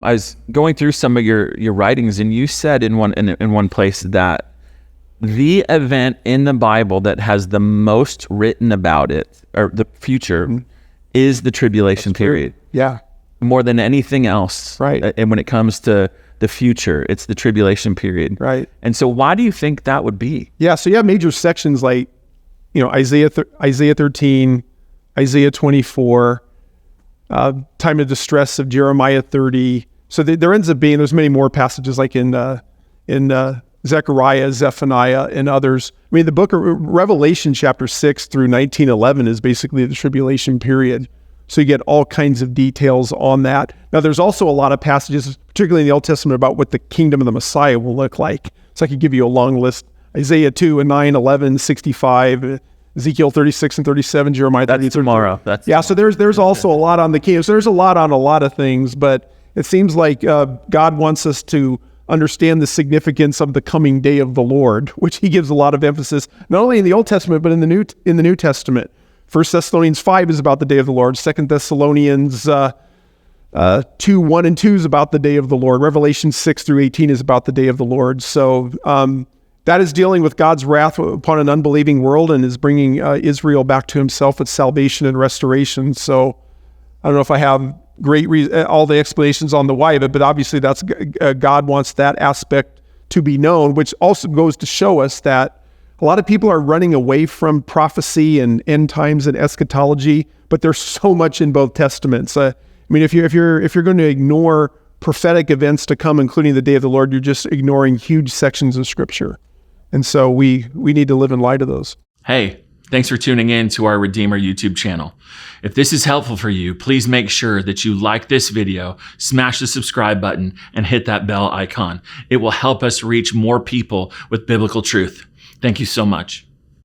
I was going through some of your writings, and you said in one place that the event in the Bible that has the most written about it, or the future, is the tribulation period. Yeah. More than anything else. Right. And when it comes to the future, it's the tribulation period. Right. And so why do you think that would be? Yeah, so you have major sections like, Isaiah 13, Isaiah 24, time of distress of Jeremiah 30. So there ends up being, there's many more passages like in Zechariah, Zephaniah, and others. I mean, the book of Revelation chapter 6 through 19:11 is basically the tribulation period. So you get all kinds of details on that. Now, there's also a lot of passages, particularly in the Old Testament, about what the kingdom of the Messiah will look like. So I could give you a long list. Isaiah 2 and 9, 11, 65, Ezekiel 36 and 37, Jeremiah 30. That's tomorrow. So there's also a lot on the kingdom. So there's a lot on a lot of things, but it seems like God wants us to understand the significance of the coming day of the Lord, which he gives a lot of emphasis, not only in the Old Testament, but in the New Testament. 1 Thessalonians 5 is about the day of the Lord. 2 Thessalonians 2, 1 and 2 is about the day of the Lord. Revelation 6 through 18 is about the day of the Lord. So that is dealing with God's wrath upon an unbelieving world and is bringing Israel back to himself with salvation and restoration. So I don't know if I have all the explanations on the why of it, but obviously that's God wants that aspect to be known, which also goes to show us that a lot of people are running away from prophecy and end times and eschatology, but there's so much in both testaments. I mean, if you're going to ignore prophetic events to come, including the day of the Lord, you're just ignoring huge sections of Scripture. And so we need to live in light of those. Hey, thanks for tuning in to our Redeemer YouTube channel. If this is helpful for you, please make sure that you like this video, smash the subscribe button, and hit that bell icon. It will help us reach more people with biblical truth. Thank you so much.